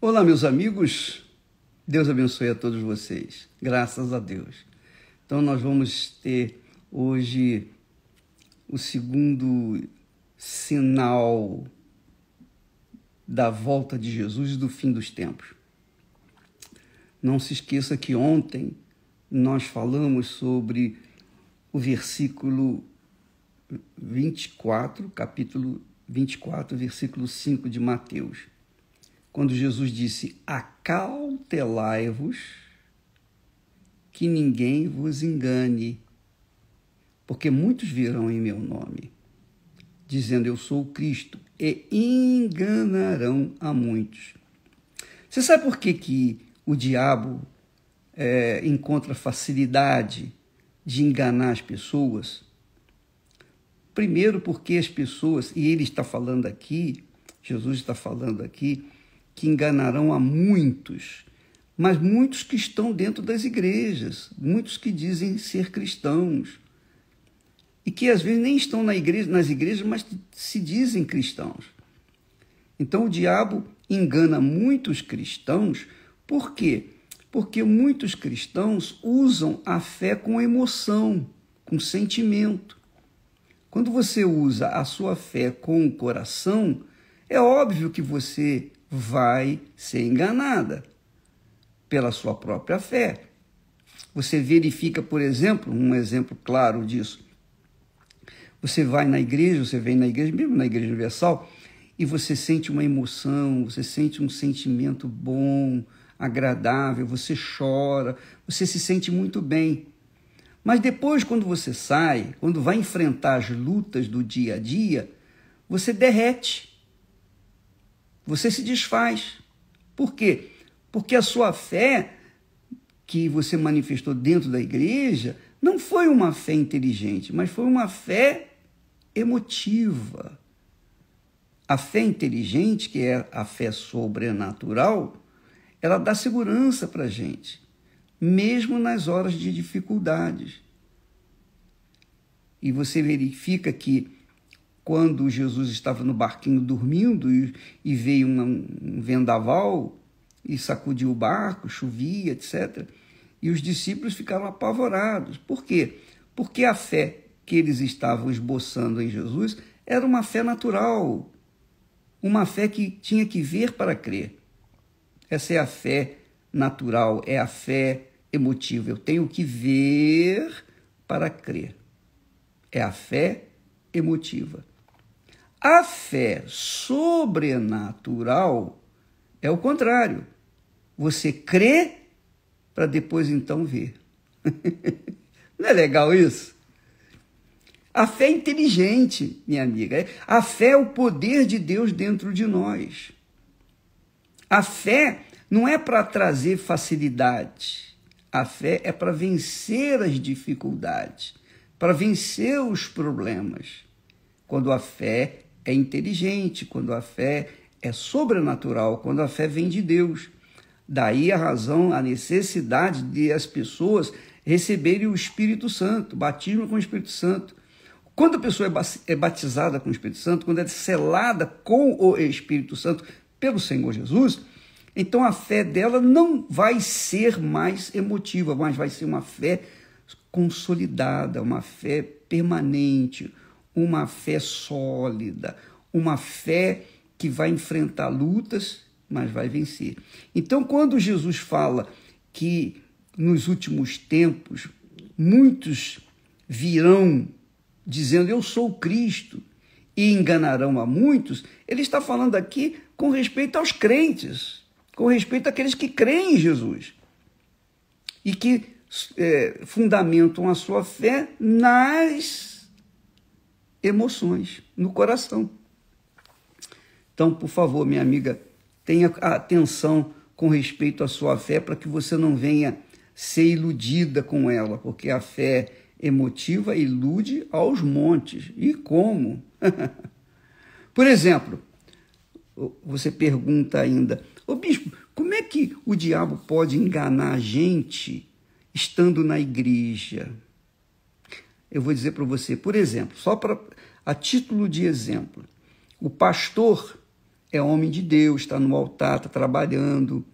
Olá, meus amigos. Deus abençoe a todos vocês. Graças a Deus. Então, nós vamos ter hoje o segundo sinal da volta de Jesus e do fim dos tempos. Não se esqueça que ontem nós falamos sobre o versículo 24, capítulo 24, versículo 5 de Mateus, quando Jesus disse: acautelai-vos que ninguém vos engane, porque muitos virão em meu nome, dizendo eu sou o Cristo, e enganarão a muitos. Você sabe por que o diabo encontra facilidade de enganar as pessoas? Primeiro porque as pessoas, e ele está falando aqui, Jesus está falando aqui, que enganarão a muitos, mas muitos que estão dentro das igrejas, muitos que dizem ser cristãos, e que às vezes nem estão nas igrejas, mas se dizem cristãos. Então o diabo engana muitos cristãos. Por quê? Porque muitos cristãos usam a fé com emoção, com sentimento. Quando você usa a sua fé com o coração, é óbvio que você vai ser enganada pela sua própria fé. Você verifica, por exemplo, um exemplo claro disso. Você vai na igreja, você vem na igreja, mesmo na Igreja Universal, e você sente uma emoção, você sente um sentimento bom, agradável, você chora, você se sente muito bem. Mas depois, quando você sai, quando vai enfrentar as lutas do dia a dia, você derrete. Você se desfaz. Por quê? Porque a sua fé que você manifestou dentro da igreja não foi uma fé inteligente, mas foi uma fé emotiva. A fé inteligente, que é a fé sobrenatural, ela dá segurança para a gente, mesmo nas horas de dificuldades. E você verifica que quando Jesus estava no barquinho dormindo e veio um vendaval e sacudiu o barco, chovia, etc. E os discípulos ficaram apavorados. Por quê? Porque a fé que eles estavam esboçando em Jesus era uma fé natural, uma fé que tinha que ver para crer. Essa é a fé natural, é a fé emotiva. Eu tenho que ver para crer. É a fé emotiva. A fé sobrenatural é o contrário. Você crê para depois então ver. Não é legal isso? A fé é inteligente, minha amiga. A fé é o poder de Deus dentro de nós. A fé não é para trazer facilidade. A fé é para vencer as dificuldades, para vencer os problemas. Quando a fé é inteligente, quando a fé é sobrenatural, quando a fé vem de Deus. Daí a razão, a necessidade de as pessoas receberem o Espírito Santo, batismo com o Espírito Santo. Quando a pessoa é batizada com o Espírito Santo, quando é selada com o Espírito Santo pelo Senhor Jesus, então a fé dela não vai ser mais emotiva, mas vai ser uma fé consolidada, uma fé permanente, uma fé sólida, uma fé que vai enfrentar lutas, mas vai vencer. Então, quando Jesus fala que nos últimos tempos muitos virão dizendo eu sou o Cristo e enganarão a muitos, ele está falando aqui com respeito aos crentes, com respeito àqueles que creem em Jesus e que fundamentam a sua fé nas emoções, no coração. Então, por favor, minha amiga, tenha atenção com respeito à sua fé para que você não venha ser iludida com ela, porque a fé emotiva ilude aos montes. E como? Por exemplo, você pergunta ainda, ô bispo, como é que o diabo pode enganar a gente estando na igreja? Eu vou dizer para você, por exemplo, só a título de exemplo, o pastor é homem de Deus, está no altar, está trabalhando,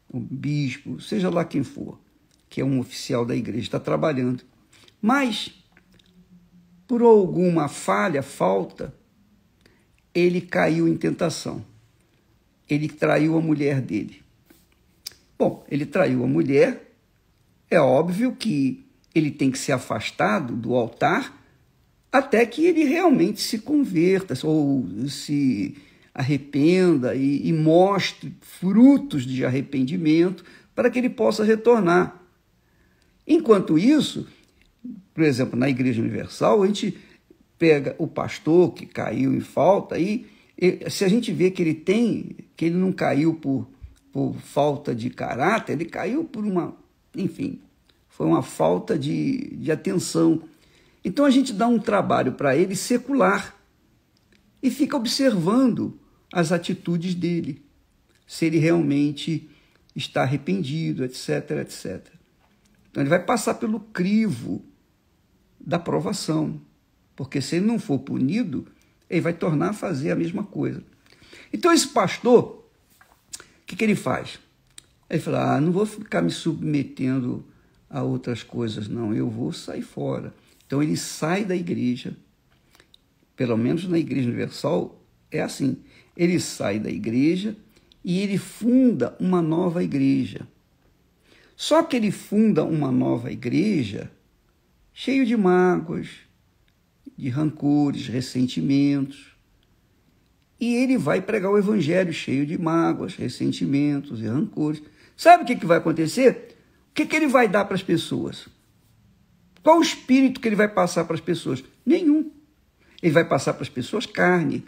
o bispo, seja lá quem for, que é um oficial da igreja, está trabalhando. Mas, por alguma falta, ele caiu em tentação. Ele traiu a mulher dele. Bom, ele traiu a mulher, é óbvio que ele tem que ser afastado do altar até que ele realmente se converta ou se arrependa e mostre frutos de arrependimento para que ele possa retornar. Enquanto isso, por exemplo, na Igreja Universal, a gente pega o pastor que caiu em falta e se a gente vê que ele não caiu por falta de caráter, ele caiu por foi uma falta de atenção. Então a gente dá um trabalho para ele secular e fica observando as atitudes dele, se ele realmente está arrependido, etc, etc. Então ele vai passar pelo crivo da provação, porque se ele não for punido, ele vai tornar a fazer a mesma coisa. Então esse pastor, o que ele faz? Ele fala, não vou ficar me submetendo a outras coisas, não, eu vou sair fora. Então ele sai da igreja, pelo menos na Igreja Universal é assim, ele sai da igreja e ele funda uma nova igreja. Só que ele funda uma nova igreja cheio de mágoas, de rancores, ressentimentos. E ele vai pregar o evangelho cheio de mágoas, ressentimentos e rancores. Sabe o que vai acontecer? O que ele vai dar para as pessoas? Qual o espírito que ele vai passar para as pessoas? Nenhum. Ele vai passar para as pessoas carne.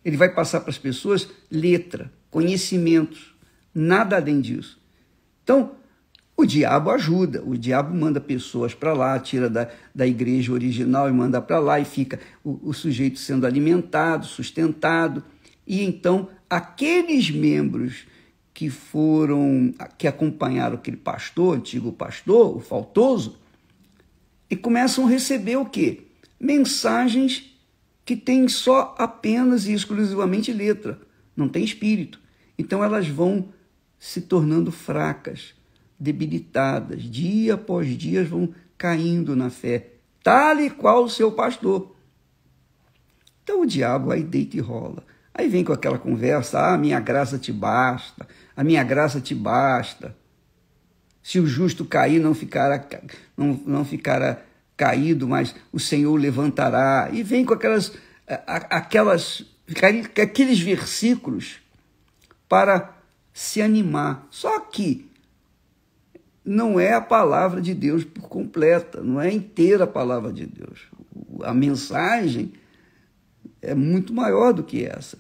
Ele vai passar para as pessoas letra, conhecimentos. Nada além disso. Então, o diabo ajuda. O diabo manda pessoas para lá, tira da igreja original e manda para lá e fica o sujeito sendo alimentado, sustentado. E então, aqueles membros que acompanharam aquele pastor, antigo pastor, o faltoso, e começam a receber o quê? Mensagens que têm só apenas e exclusivamente letra, não tem espírito. Então elas vão se tornando fracas, debilitadas, dia após dia vão caindo na fé, tal e qual o seu pastor. Então o diabo aí deita e rola. Aí vem com aquela conversa, a minha graça te basta, a minha graça te basta. Se o justo cair, não ficará caído, mas o Senhor levantará. E vem com aqueles versículos para se animar. Só que não é a palavra de Deus por completa, não é inteira a palavra de Deus. A mensagem é muito maior do que essa.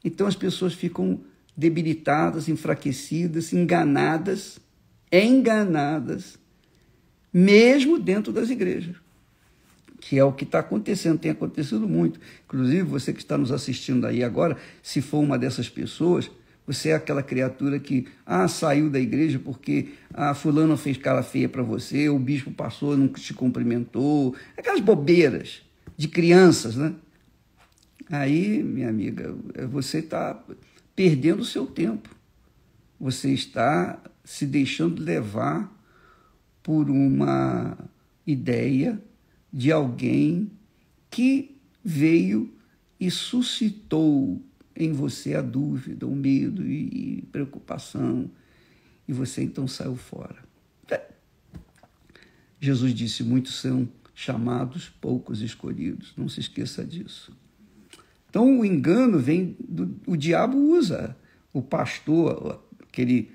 Então as pessoas ficam debilitadas, enfraquecidas, enganadas, mesmo dentro das igrejas, que é o que está acontecendo, tem acontecido muito. Inclusive, você que está nos assistindo aí agora, se for uma dessas pessoas, você é aquela criatura que saiu da igreja porque fulano fez cara feia para você, o bispo passou, não te cumprimentou, aquelas bobeiras de crianças, né? Aí, minha amiga, você está perdendo o seu tempo. Você está se deixando levar por uma ideia de alguém que veio e suscitou em você a dúvida, o medo e preocupação, e você então saiu fora. Jesus disse, muitos são chamados, poucos escolhidos. Não se esqueça disso. Então o engano o diabo usa o pastor, aquele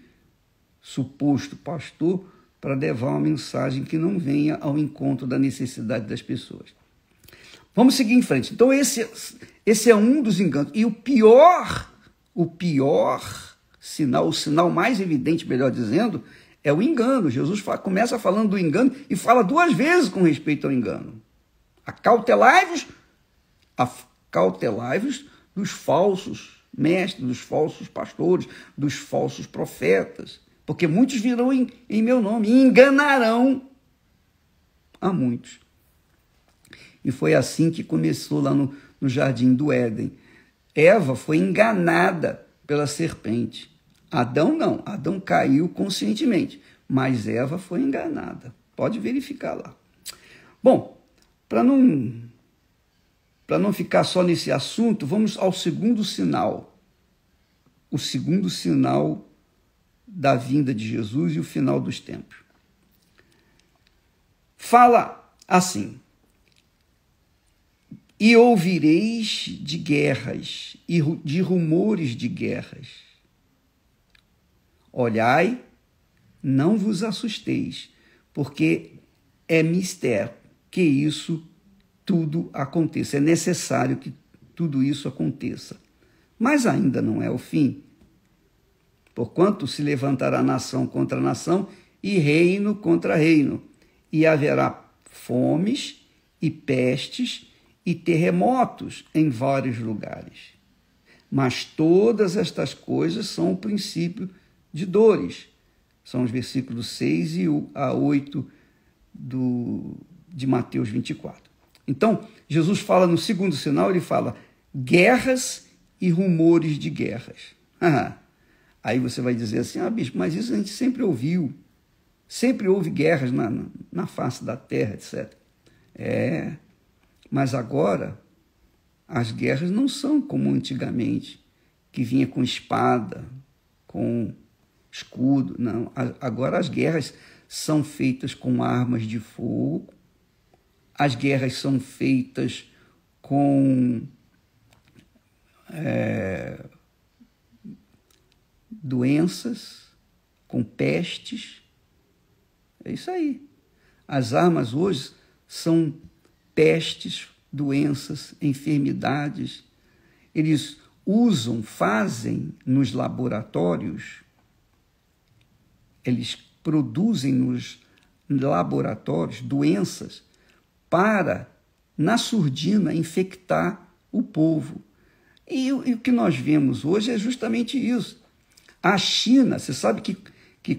suposto pastor, para levar uma mensagem que não venha ao encontro da necessidade das pessoas. Vamos seguir em frente. Então esse é um dos enganos. E o pior sinal, o sinal mais evidente, melhor dizendo, é o engano. Jesus começa falando do engano e fala 2 vezes com respeito ao engano. Acautelai-vos dos falsos mestres, dos falsos pastores, dos falsos profetas, porque muitos virão em meu nome e enganarão a muitos. E foi assim que começou lá no Jardim do Éden. Eva foi enganada pela serpente. Adão não. Adão caiu conscientemente, mas Eva foi enganada. Pode verificar lá. Bom, para não ficar só nesse assunto, vamos ao segundo sinal. O segundo sinal da vinda de Jesus e o final dos tempos. Fala assim: e ouvireis de guerras e de rumores de guerras. Olhai, não vos assusteis, porque é mistério que isso tudo aconteça. É necessário que tudo isso aconteça. Mas ainda não é o fim. Porquanto se levantará nação contra nação e reino contra reino, e haverá fomes e pestes e terremotos em vários lugares. Mas todas estas coisas são o princípio de dores. São os versículos 6 a 8 de Mateus 24. Então, Jesus fala no segundo sinal, ele fala guerras e rumores de guerras. Aí você vai dizer assim, bispo, mas isso a gente sempre ouviu. Sempre houve guerras na face da terra, etc. Mas agora as guerras não são como antigamente, que vinha com espada, com escudo. Não, agora as guerras são feitas com armas de fogo, as guerras são feitas com doenças, com pestes. É isso aí. As armas hoje são pestes, doenças, enfermidades. Eles fazem nos laboratórios, eles produzem nos laboratórios doenças para, na surdina, infectar o povo. E o que nós vemos hoje é justamente isso. A China, você sabe que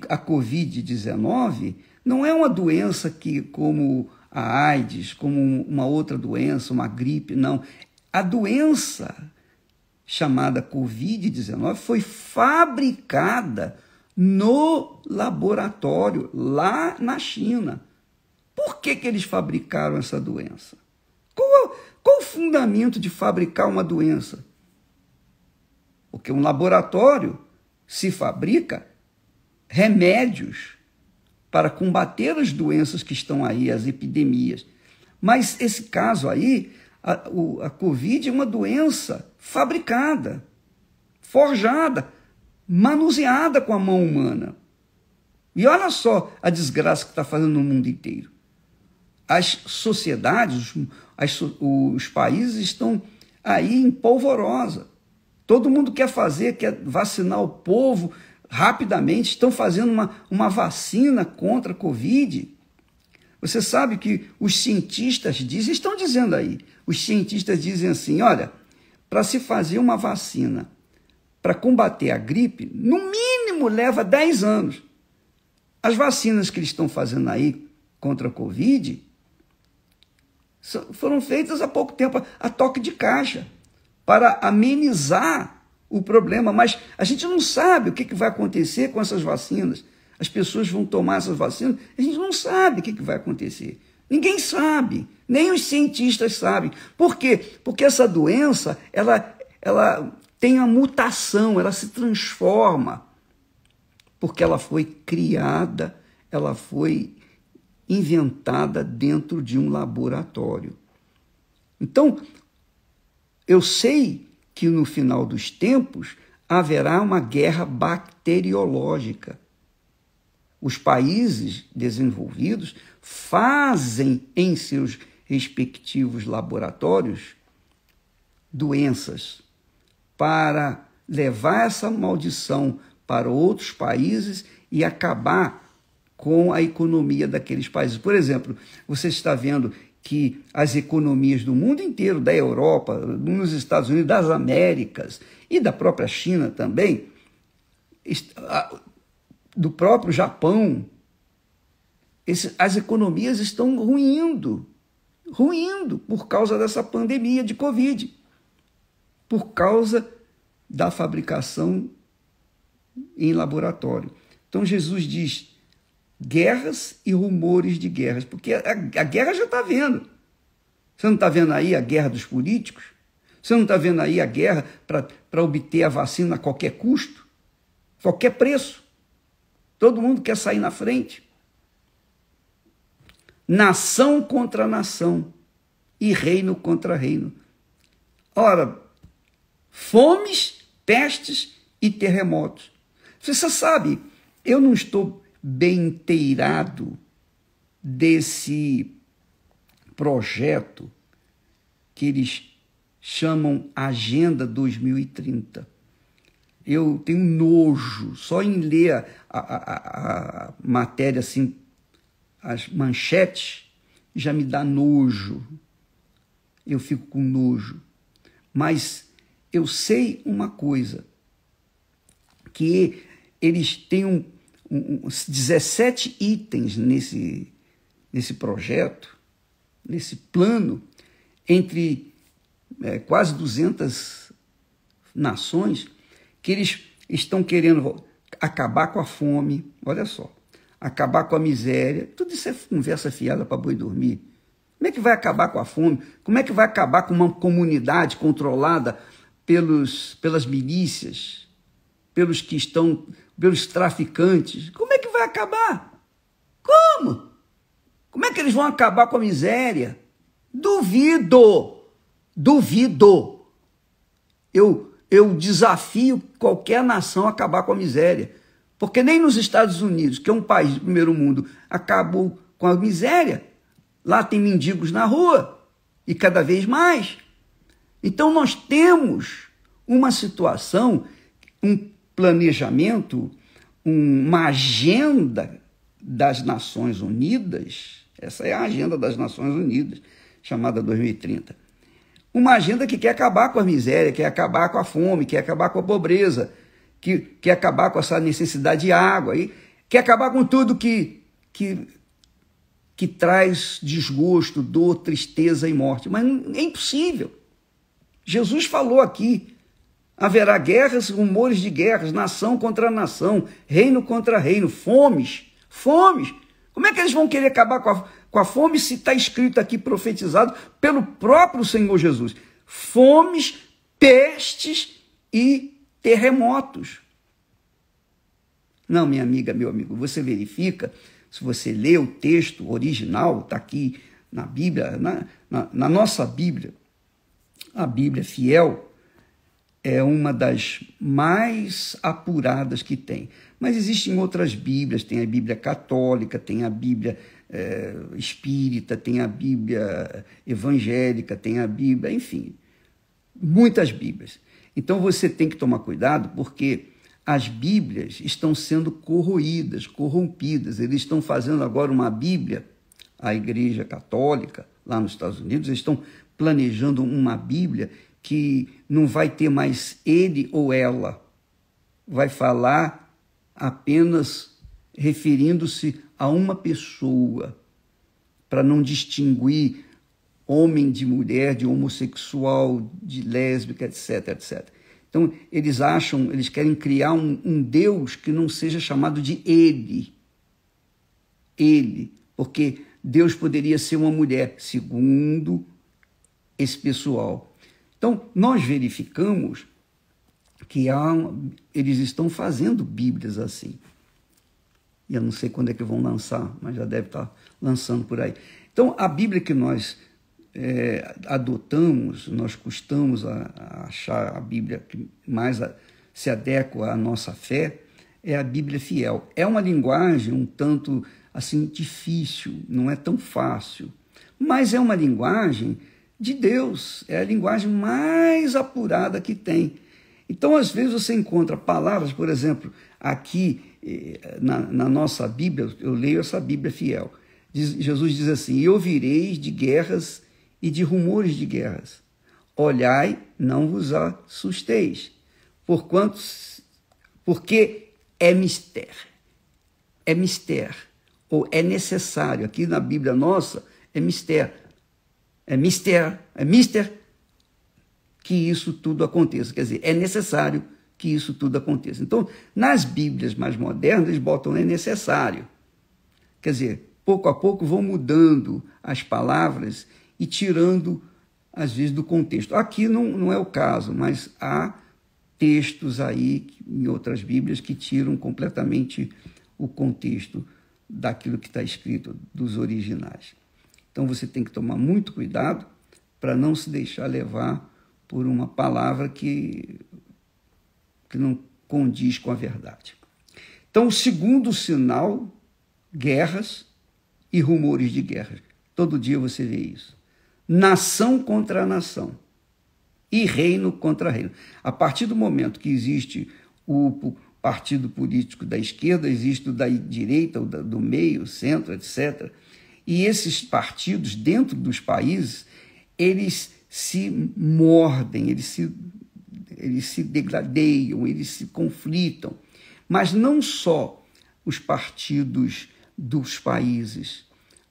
a Covid-19 não é uma doença como a AIDS, como uma outra doença, uma gripe, não. A doença chamada Covid-19 foi fabricada no laboratório, lá na China. Por que eles fabricaram essa doença? Qual o fundamento de fabricar uma doença? Porque um laboratório se fabrica remédios para combater as doenças que estão aí, as epidemias. Mas esse caso aí, a Covid é uma doença fabricada, forjada, manuseada com a mão humana. E olha só a desgraça que está fazendo no mundo inteiro. As sociedades, os países estão aí em polvorosa. Todo mundo quer vacinar o povo rapidamente, estão fazendo uma vacina contra a Covid. Você sabe que os cientistas estão dizendo aí, os cientistas dizem assim, olha, para se fazer uma vacina para combater a gripe, no mínimo leva 10 anos. As vacinas que eles estão fazendo aí contra a Covid foram feitas há pouco tempo, a toque de caixa, para amenizar o problema, mas a gente não sabe o que vai acontecer com essas vacinas. As pessoas vão tomar essas vacinas, a gente não sabe o que vai acontecer. Ninguém sabe, nem os cientistas sabem. Por quê? Porque essa doença, ela tem uma mutação, ela se transforma, porque ela foi criada, ela foi inventada dentro de um laboratório. Então, eu sei que no final dos tempos haverá uma guerra bacteriológica. Os países desenvolvidos fazem em seus respectivos laboratórios doenças para levar essa maldição para outros países e acabar com a economia daqueles países. Por exemplo, você está vendo que as economias do mundo inteiro, da Europa, nos Estados Unidos, das Américas e da própria China também, do próprio Japão, as economias estão ruindo por causa dessa pandemia de Covid. por causa da fabricação em laboratório. Então Jesus diz guerras e rumores de guerras, porque a guerra já está vendo. Você não está vendo aí a guerra dos políticos? Você não está vendo aí a guerra para obter a vacina a qualquer custo? Qualquer preço? Todo mundo quer sair na frente. Nação contra nação e reino contra reino. Ora, fomes, pestes e terremotos. Você sabe, eu não estou bem inteirado desse projeto que eles chamam Agenda 2030. Eu tenho nojo, só em ler a matéria, assim, as manchetes, já me dá nojo. Eu fico com nojo. Mas eu sei uma coisa, que eles têm 17 itens nesse projeto, nesse plano, entre quase 200 nações, que eles estão querendo acabar com a fome, olha só, acabar com a miséria. Tudo isso é conversa fiada para boi dormir. Como é que vai acabar com a fome? Como é que vai acabar com uma comunidade controlada pelas milícias, pelos traficantes? Como é que vai acabar? Como? Como é que eles vão acabar com a miséria? Duvido! Duvido! Eu desafio qualquer nação a acabar com a miséria. Porque nem nos Estados Unidos, que é um país do primeiro mundo, acabou com a miséria. Lá tem mendigos na rua, e cada vez mais. Então nós temos uma situação, um planejamento, uma agenda das Nações Unidas, essa é a agenda das Nações Unidas, chamada 2030. Uma agenda que quer acabar com a miséria, quer acabar com a fome, quer acabar com a pobreza, que quer acabar com essa necessidade de água, e quer acabar com tudo que traz desgosto, dor, tristeza e morte. Mas é impossível. Jesus falou aqui, haverá guerras, rumores de guerras, nação contra nação, reino contra reino, fomes. Como é que eles vão querer acabar com a fome se está escrito aqui, profetizado pelo próprio Senhor Jesus? Fomes, pestes e terremotos. Não, minha amiga, meu amigo, você verifica, se você lê o texto original, está aqui na Bíblia, na nossa Bíblia, a Bíblia fiel é uma das mais apuradas que tem. Mas existem outras Bíblias, tem a Bíblia católica, tem a Bíblia espírita, tem a Bíblia evangélica, tem a Bíblia, enfim, muitas Bíblias. Então você tem que tomar cuidado, porque as Bíblias estão sendo corroídas, corrompidas. Eles estão fazendo agora uma Bíblia, a Igreja Católica, lá nos Estados Unidos, eles estão planejando uma Bíblia que não vai ter mais ele ou ela, vai falar apenas referindo-se a uma pessoa, para não distinguir homem de mulher, de homossexual, de lésbica, etc, etc. Então, eles querem criar um Deus que não seja chamado de ele, porque Deus poderia ser uma mulher, segundo esse pessoal. Então, nós verificamos que eles estão fazendo Bíblias assim. E eu não sei quando é que vão lançar, mas já deve estar lançando por aí. Então, a Bíblia que nós adotamos, nós custamos a achar a Bíblia que mais se adequa à nossa fé, é a Bíblia fiel. É uma linguagem um tanto assim difícil, não é tão fácil, mas é uma linguagem de Deus, é a linguagem mais apurada que tem. Então, às vezes, você encontra palavras, por exemplo, aqui na nossa Bíblia, eu leio essa Bíblia fiel, Jesus diz assim: e ouvireis de guerras e de rumores de guerras. Olhai, não vos assusteis, porque é mistério. É mistério, ou é necessário. Aqui na Bíblia nossa, é mistério. É mistério, que isso tudo aconteça. Quer dizer, é necessário que isso tudo aconteça. Então, nas Bíblias mais modernas, eles botam é necessário. Quer dizer, pouco a pouco vão mudando as palavras e tirando, às vezes, do contexto. Aqui não é o caso, mas há textos aí, em outras Bíblias, que tiram completamente o contexto daquilo que está escrito, dos originais. Então, você tem que tomar muito cuidado para não se deixar levar por uma palavra que não condiz com a verdade. Então, o segundo sinal, guerras e rumores de guerra. Todo dia você vê isso. Nação contra nação e reino contra reino. A partir do momento que existe o partido político da esquerda, existe o da direita, o do meio, centro, etc. E esses partidos, dentro dos países, eles se mordem, eles se degradeiam, eles se conflitam. Mas não só os partidos dos países,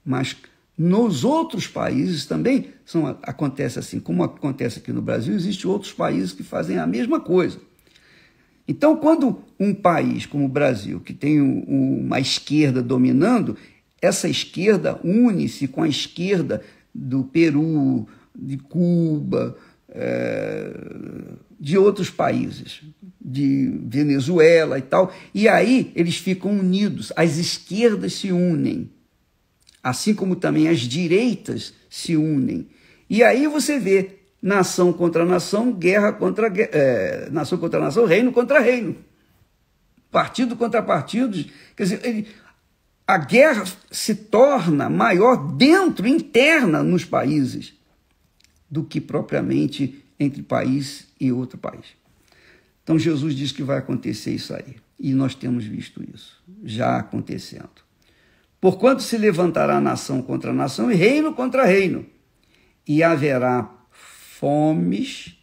mas nos outros países também acontece assim. Como acontece aqui no Brasil, existem outros países que fazem a mesma coisa. Então, quando um país como o Brasil, que tem uma esquerda dominando, essa esquerda une-se com a esquerda do Peru, de Cuba, de outros países, de Venezuela e tal, e aí eles ficam unidos, as esquerdas se unem, assim como também as direitas se unem. E aí você vê nação contra nação, guerra contra nação contra nação, reino contra reino, partido contra partidos. Quer dizer, a guerra se torna maior interna nos países, do que propriamente entre país e outro país. Então, Jesus diz que vai acontecer isso aí. E nós temos visto isso, já acontecendo. Porquanto se levantará nação contra nação e reino contra reino, e haverá fomes.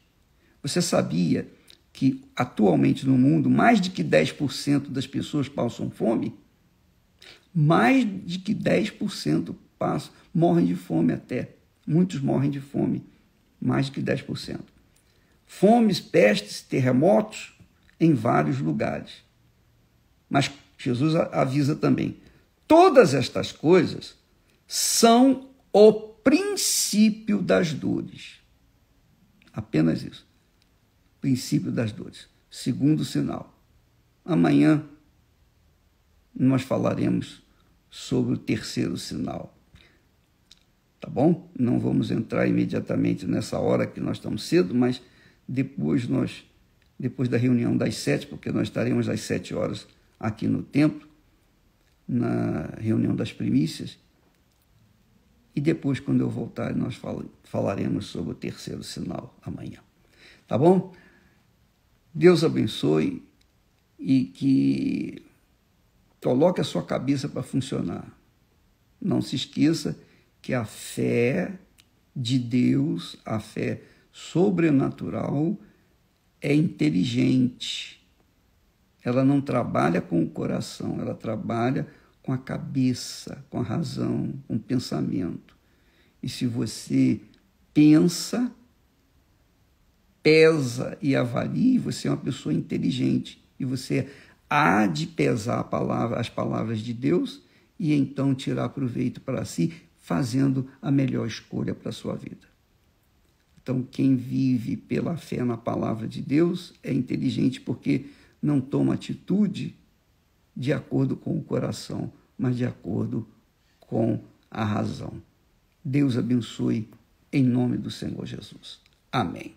Você sabia que atualmente no mundo mais de que 10% das pessoas passam fome? Mais de que 10% morrem de fome até. Muitos morrem de fome, mais de que 10%. Fomes, pestes, terremotos em vários lugares. Mas Jesus avisa também, todas estas coisas são o princípio das dores. Apenas isso. Princípio das dores. Segundo sinal. Amanhã nós falaremos sobre o terceiro sinal. Tá bom? Não vamos entrar imediatamente nessa hora que nós estamos cedo, mas depois da reunião das 7, porque nós estaremos às 7 horas aqui no templo, na reunião das primícias, e depois, quando eu voltar, nós falaremos sobre o terceiro sinal amanhã. Tá bom? Deus abençoe e que coloque a sua cabeça para funcionar. Não se esqueça que a fé de Deus, a fé sobrenatural, é inteligente. Ela não trabalha com o coração, ela trabalha com a cabeça, com a razão, com o pensamento. E se você pensa, pesa e avalia, você é uma pessoa inteligente. E você há de pesar as palavras de Deus e então tirar proveito para si, fazendo a melhor escolha para a sua vida. Então, quem vive pela fé na palavra de Deus é inteligente porque não toma atitude de acordo com o coração, mas de acordo com a razão. Deus abençoe em nome do Senhor Jesus. Amém.